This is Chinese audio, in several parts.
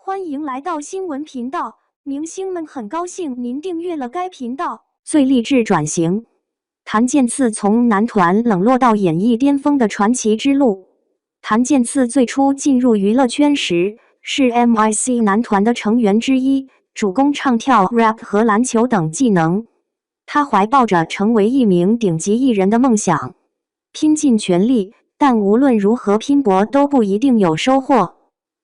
欢迎来到新闻频道，明星们很高兴您订阅了该频道。最励志转型，谭健次从男团冷落到演艺巅峰的传奇之路。谭健次最初进入娱乐圈时，是 MIC 男团的成员之一，主攻唱跳、rap 和篮球等技能。他怀抱着成为一名顶级艺人的梦想，拼尽全力，但无论如何拼搏都不一定有收获。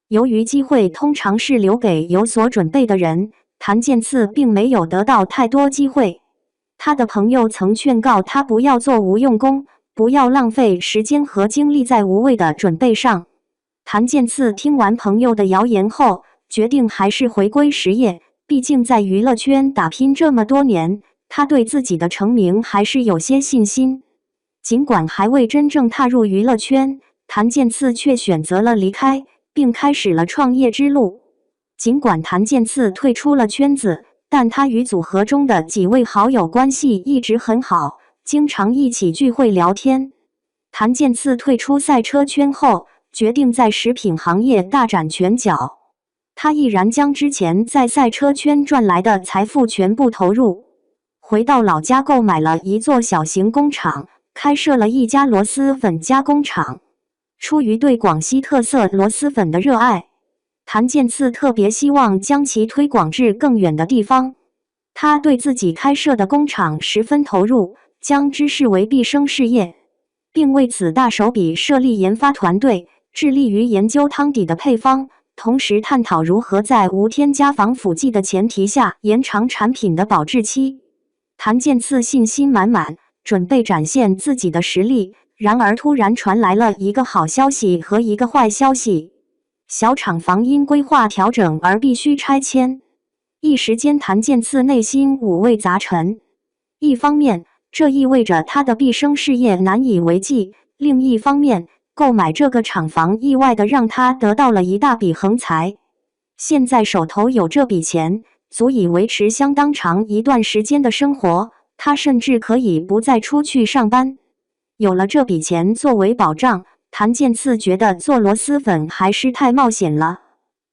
由于机会通常是留给有所准备的人，谭健次并没有得到太多机会。他的朋友曾劝告他不要做无用功，不要浪费时间和精力在无谓的准备上。谭健次听完朋友的谣言后，决定还是回归实业，毕竟在娱乐圈打拼这么多年，他对自己的成名还是有些信心。尽管还未真正踏入娱乐圈，谭健次却选择了离开，并开始了创业之路。尽管谭健次退出了圈子，但他与组合中的几位好友关系一直很好，经常一起聚会聊天。谭健次退出赛车圈后，决定在食品行业大展拳脚。他毅然将之前在赛车圈赚来的财富全部投入，回到老家购买了一座小型工厂，开设了一家螺蛳粉加工厂。出于对广西特色螺蛳粉的热爱，谭健次特别希望将其推广至更远的地方。他对自己开设的工厂十分投入，将之视为毕生事业，并为此大手笔设立研发团队，致力于研究汤底的配方，同时探讨如何在无添加防腐剂的前提下延长产品的保质期。谭健次信心满满，准备展现自己的实力。然而突然传来了一个好消息和一个坏消息，小厂房因规划调整而必须拆迁。一时间谭健次内心五味杂陈，一方面这意味着他的毕生事业难以为继，另一方面购买这个厂房意外地让他得到了一大笔横财。现在手头有这笔钱，足以维持相当长一段时间的生活，他甚至可以不再出去上班。有了这笔钱作为保障，谭健次觉得做螺蛳粉还是太冒险了。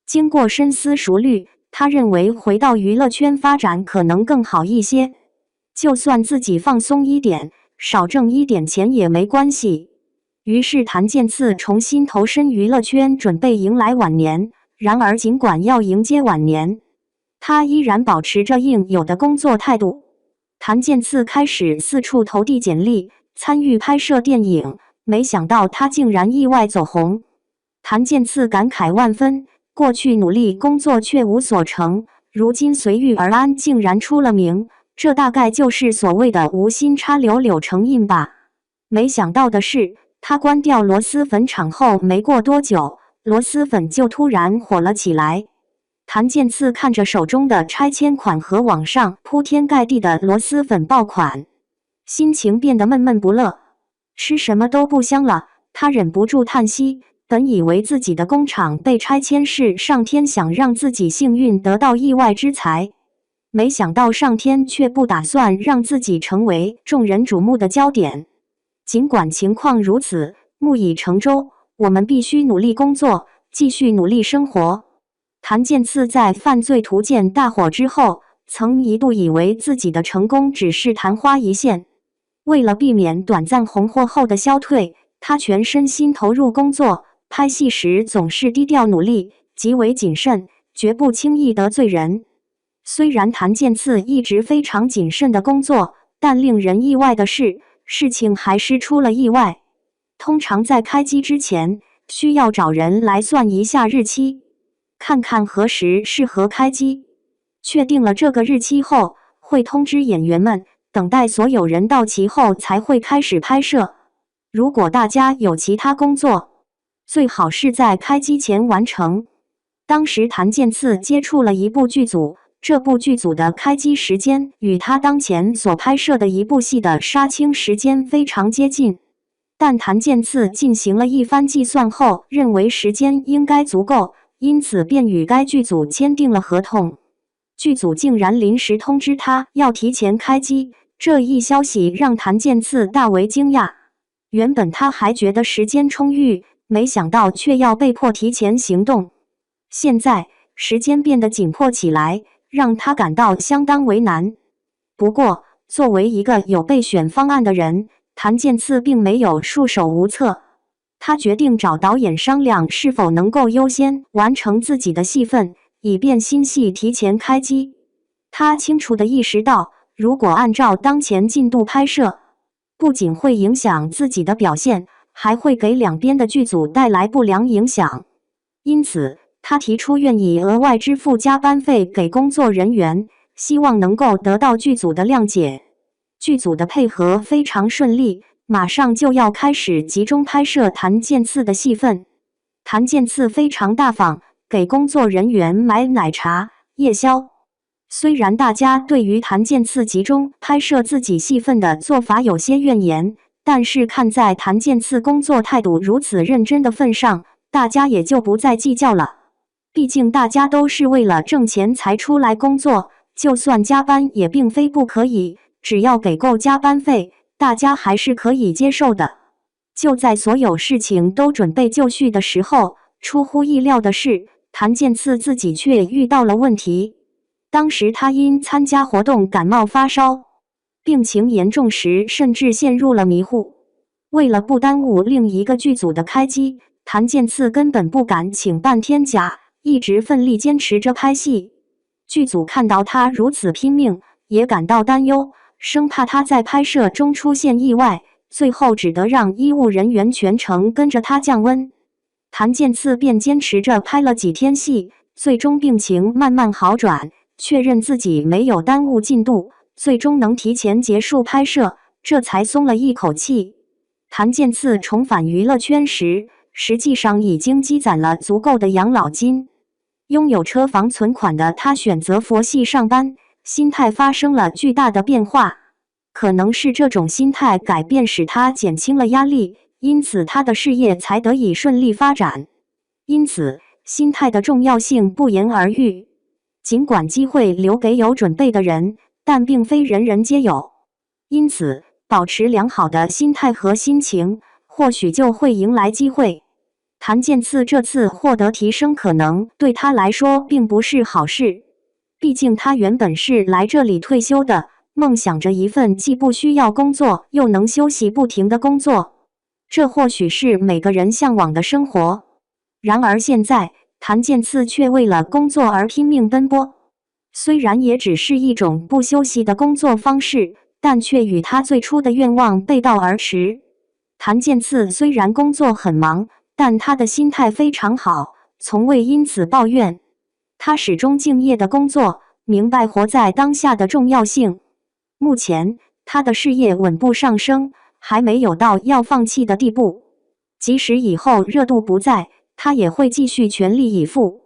经过深思熟虑，他认为回到娱乐圈发展可能更好一些，就算自己放松一点，少挣一点钱也没关系。于是谭健次重新投身娱乐圈，准备迎来晚年。然而尽管要迎接晚年，他依然保持着应有的工作态度。谭健次开始四处投递简历，参与拍摄电影，没想到他竟然意外走红。谭健次感慨万分，过去努力工作却无所成，如今随遇而安竟然出了名，这大概就是所谓的无心插柳柳成荫吧。没想到的是，他关掉螺蛳粉厂后没过多久，螺蛳粉就突然火了起来。谭健次看着手中的拆迁款和网上铺天盖地的螺蛳粉爆款，心情变得闷闷不乐，吃什么都不香了。他忍不住叹息，本以为自己的工厂被拆迁是上天想让自己幸运得到意外之财，没想到上天却不打算让自己成为众人瞩目的焦点。尽管情况如此，木已成舟，我们必须努力工作，继续努力生活。谭健次在《犯罪图鉴》大火之后，曾一度以为自己的成功只是昙花一现。为了避免短暂红火后的消退，他全身心投入工作，拍戏时总是低调努力，极为谨慎，绝不轻易得罪人。虽然谭健次一直非常谨慎的工作，但令人意外的是，事情还是出了意外。通常在开机之前，需要找人来算一下日期，看看何时适合开机。确定了这个日期后，会通知演员们，等待所有人到齐后才会开始拍摄。如果大家有其他工作，最好是在开机前完成。当时谭健次接触了一部剧组，这部剧组的开机时间与他当前所拍摄的一部戏的杀青时间非常接近，但谭健次进行了一番计算后，认为时间应该足够，因此便与该剧组签订了合同。剧组竟然临时通知他要提前开机，这一消息让谭健次大为惊讶。原本他还觉得时间充裕，没想到却要被迫提前行动。现在时间变得紧迫起来，让他感到相当为难。不过，作为一个有备选方案的人，谭健次并没有束手无策。他决定找导演商量是否能够优先完成自己的戏份，以便新戏提前开机。他清楚地意识到，如果按照当前进度拍摄，不仅会影响自己的表现，还会给两边的剧组带来不良影响。因此，他提出愿意额外支付加班费给工作人员，希望能够得到剧组的谅解。剧组的配合非常顺利，马上就要开始集中拍摄谭健次的戏份。谭健次非常大方，给工作人员买奶茶、夜宵。虽然大家对于谭健次集中拍摄自己戏份的做法有些怨言，但是看在谭健次工作态度如此认真的份上，大家也就不再计较了。毕竟大家都是为了挣钱才出来工作，就算加班也并非不可以，只要给够加班费，大家还是可以接受的。就在所有事情都准备就绪的时候，出乎意料的是，谭健次自己却遇到了问题。当时他因参加活动感冒发烧，病情严重时甚至陷入了迷糊。为了不耽误另一个剧组的开机，谭健次根本不敢请半天假，一直奋力坚持着拍戏。剧组看到他如此拼命，也感到担忧，生怕他在拍摄中出现意外，最后只得让医务人员全程跟着他降温。谭健次便坚持着拍了几天戏，最终病情慢慢好转，确认自己没有耽误进度，最终能提前结束拍摄，这才松了一口气。谭健次重返娱乐圈时，实际上已经积攒了足够的养老金。拥有车房存款的他选择佛系上班，心态发生了巨大的变化。可能是这种心态改变使他减轻了压力，因此他的事业才得以顺利发展。因此，心态的重要性不言而喻。尽管机会留给有准备的人，但并非人人皆有。因此，保持良好的心态和心情，或许就会迎来机会。谭健次这次获得提升，可能对他来说并不是好事。毕竟他原本是来这里退休的，梦想着一份既不需要工作又能休息不停的工作。这或许是每个人向往的生活。然而现在，谭健次却为了工作而拼命奔波。虽然也只是一种不休息的工作方式，但却与他最初的愿望背道而驰。谭健次虽然工作很忙，但他的心态非常好，从未因此抱怨。他始终敬业的工作，明白活在当下的重要性。目前，他的事业稳步上升，还没有到要放弃的地步。即使以后热度不在，他也会继续全力以赴。